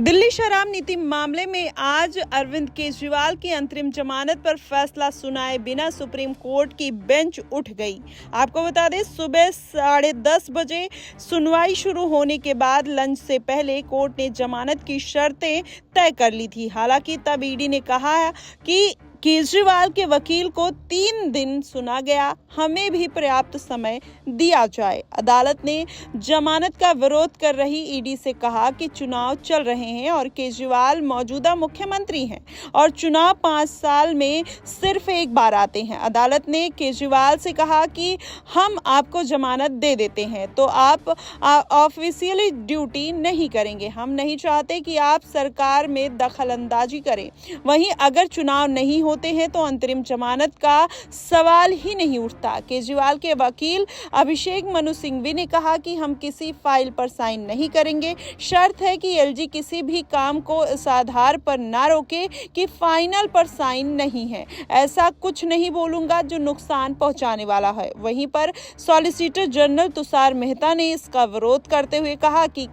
दिल्ली शराब नीति मामले में आज अरविंद केजरीवाल की अंतरिम जमानत पर फैसला सुनाए बिना सुप्रीम कोर्ट की बेंच उठ गई। आपको बता दें, सुबह 10:30 बजे सुनवाई शुरू होने के बाद लंच से पहले कोर्ट ने जमानत की शर्तें तय कर ली थी। हालांकि तब ईडी ने कहा कि केजरीवाल के वकील को 3 दिन सुना गया, हमें भी पर्याप्त समय दिया जाए। अदालत ने जमानत का विरोध कर रही ईडी से कहा कि चुनाव चल रहे हैं और केजरीवाल मौजूदा मुख्यमंत्री हैं और चुनाव 5 साल में सिर्फ एक बार आते हैं। अदालत ने केजरीवाल से कहा कि हम आपको जमानत दे देते हैं तो आप ऑफिशियली ड्यूटी नहीं करेंगे। हम नहीं चाहते कि आप सरकार में दखलंदाजी करें। वहीं अगर चुनाव नहीं होते हैं तो अंतरिम जमानत का सवाल ही नहीं उठता। केजरीवाल के वकील अभिषेक मनु सिंघवी ने कहा कि हम किसी फाइल पर साइन नहीं करेंगे। शर्त है कि एलजी किसी भी काम को इस आधार पर ना रोके कि फाइनल पर साइन नहीं है। ऐसा कुछ नहीं बोलूंगा जो नुकसान पहुंचाने वाला है। वहीं पर सॉलिसिटर जनरल तुषार मेहता ने इसका विरोध करते हुए कहा कि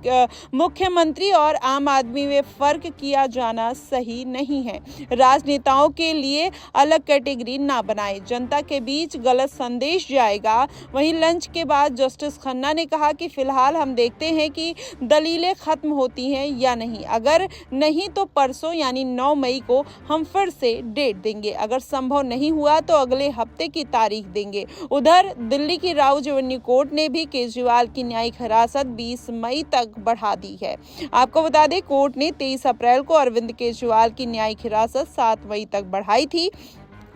मुख्यमंत्री और आम आदमी में फर्क किया जाना सही नहीं है। राजनेताओं के लिए अलग कैटेगरी ना बनाए, जनता के बीच गलत संदेश जाएगा। वहीं लंच के बाद जस्टिस खन्ना ने कहा कि फिलहाल हम देखते हैं कि दलीलें खत्म होती हैं या नहीं। अगर नहीं तो परसों यानी 9 मई को हम फिर से डेट देंगे। अगर संभव नहीं हुआ तो अगले हफ्ते की तारीख देंगे। उधर दिल्ली की राउज एवेन्यू कोर्ट ने भी केजरीवाल की न्यायिक हिरासत 20 मई तक बढ़ा दी है। आपको बता दें, कोर्ट ने 23 अप्रैल को अरविंद केजरीवाल की न्यायिक हिरासत 7 मई तक बढ़ाई थी।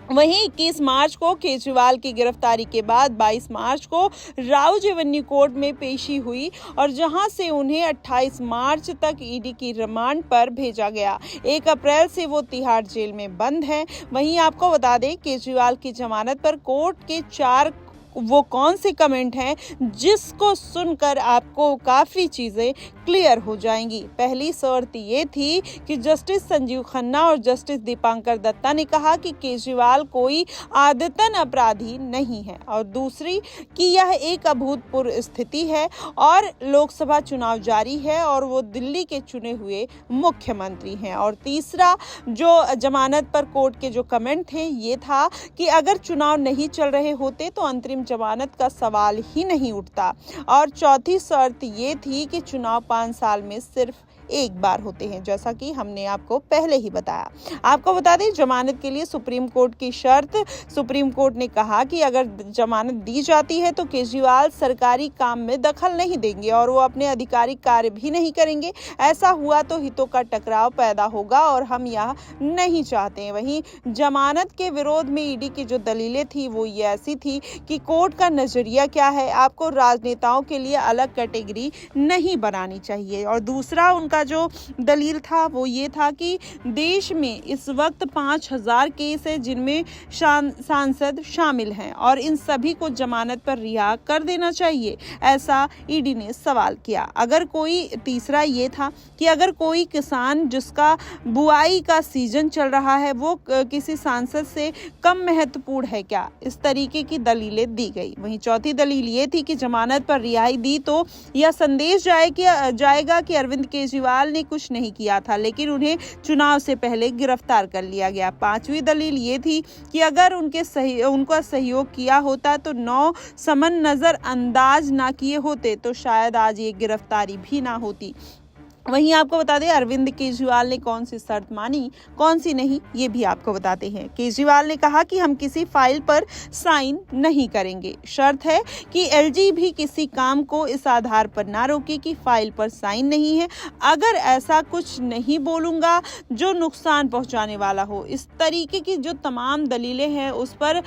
वहीं 21 मार्च को केजरीवाल की गिरफ्तारी के बाद 22 मार्च को राउज एवेन्यू कोर्ट में पेशी हुई और जहां से उन्हें 28 मार्च तक ईडी की रिमांड पर भेजा गया। 1 अप्रैल से वो तिहाड़ जेल में बंद है। वहीं आपको बता दें, केजरीवाल की जमानत पर कोर्ट के 4 वो कौन से कमेंट हैं जिसको सुनकर आपको काफ़ी चीज़ें क्लियर हो जाएंगी। पहली शर्त ये थी कि जस्टिस संजीव खन्ना और जस्टिस दीपांकर दत्ता ने कहा कि केजरीवाल कोई आदतन अपराधी नहीं है, और दूसरी कि यह एक अभूतपूर्व स्थिति है और लोकसभा चुनाव जारी है और वो दिल्ली के चुने हुए मुख्यमंत्री हैं। और तीसरा जो जमानत पर कोर्ट के जो कमेंट थे ये था कि अगर चुनाव नहीं चल रहे होते तो अंतरिम जमानत का सवाल ही नहीं उठता। और चौथी शर्त ये थी कि चुनाव 5 साल में सिर्फ एक बार होते हैं, जैसा कि हमने आपको पहले ही बताया। आपको बता दें, जमानत के लिए सुप्रीम कोर्ट की शर्त, सुप्रीम कोर्ट ने कहा कि अगर जमानत दी जाती है तो केजरीवाल सरकारी काम में दखल नहीं देंगे और वो अपने आधिकारिक कार्य भी नहीं करेंगे। ऐसा हुआ तो हितों का टकराव पैदा होगा और हम यह नहीं चाहते हैं। वहीं जमानत के विरोध में ईडी की जो दलीलें थी वो ये ऐसी थी कि कोर्ट का नजरिया क्या है, आपको राजनेताओं के लिए अलग कैटेगरी नहीं बनानी चाहिए। और दूसरा उनका जो दलील था वो ये था कि देश में इस वक्त 5000 केस है जिनमें सांसद शामिल हैं और इन सभी को जमानत पर रिहा कर देना चाहिए, ऐसा ईडी ने सवाल किया। अगर कोई तीसरा ये था कि अगर कोई किसान जिसका बुआई का सीजन चल रहा है वो किसी सांसद से कम महत्वपूर्ण है क्या, इस तरीके की दलीलें दी गई। वहीं चौथी दलील ये थी कि जमानत पर रिहाई दी तो यह संदेश जाएगा कि अरविंद केजरीवाल ने कुछ नहीं किया था लेकिन उन्हें चुनाव से पहले गिरफ्तार कर लिया गया। 5वीं दलील ये थी कि अगर उनका सहयोग किया होता तो 9 समन नजरअंदाज ना किए होते तो शायद आज ये गिरफ्तारी भी ना होती। वहीं आपको बता दें, अरविंद केजरीवाल ने कौन सी शर्त मानी, कौन सी नहीं, ये भी आपको बताते हैं। केजरीवाल ने कहा कि हम किसी फाइल पर साइन नहीं करेंगे। शर्त है कि एलजी भी किसी काम को इस आधार पर ना रोके कि फाइल पर साइन नहीं है। अगर ऐसा कुछ नहीं बोलूंगा जो नुकसान पहुंचाने वाला हो। इस तरीके की जो तमाम दलीलें हैं उस पर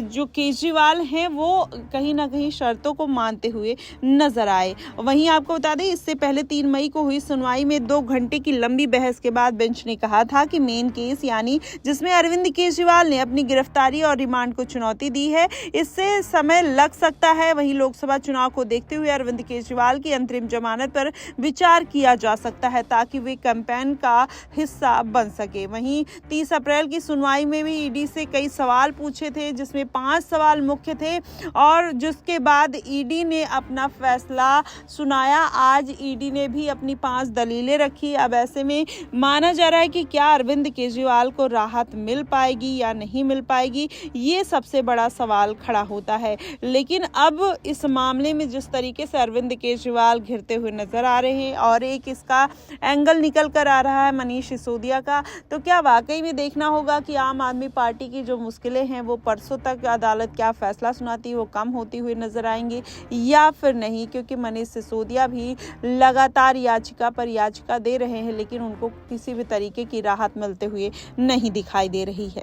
जो केजरीवाल हैं वो कहीं ना कहीं शर्तों को मानते हुए नजर आए। वहीं आपको बता दें, इससे पहले 3 मई को हुई सुनवाई में 2 घंटे की लंबी बहस के बाद बेंच ने कहा था कि मेन केस यानी जिसमें अरविंद केजरीवाल ने अपनी गिरफ्तारी और रिमांड को चुनौती दी है, इससे समय लग सकता है। वहीं लोकसभा चुनाव को देखते हुए अरविंद केजरीवाल की अंतरिम जमानत पर विचार किया जा सकता है ताकि वे कैंपेन का हिस्सा बन सके। वहीं 30 अप्रैल की सुनवाई में भी ईडी से कई सवाल पूछे थे जिसमें 5 सवाल मुख्य थे और जिसके बाद ईडी ने अपना फैसला सुनाया। आज ईडी ने भी अपनी 5 5 दलीलें रखी। अब ऐसे में माना जा रहा है कि क्या अरविंद केजरीवाल को राहत मिल पाएगी या नहीं मिल पाएगी, ये सबसे बड़ा सवाल खड़ा होता है। लेकिन अब इस मामले में जिस तरीके से अरविंद केजरीवाल घिरते हुए नजर आ रहे हैं और एक इसका एंगल निकल कर आ रहा है मनीष सिसोदिया का, तो क्या वाकई में देखना होगा कि आम आदमी पार्टी की जो मुश्किलें हैं वो परसों तक अदालत क्या फैसला सुनाती है वो कम होती हुई नजर आएंगी या फिर नहीं, क्योंकि मनीष सिसोदिया भी लगातार याचिका पर याचिका दे रहे हैं लेकिन उनको किसी भी तरीके की राहत मिलते हुए नहीं दिखाई दे रही है।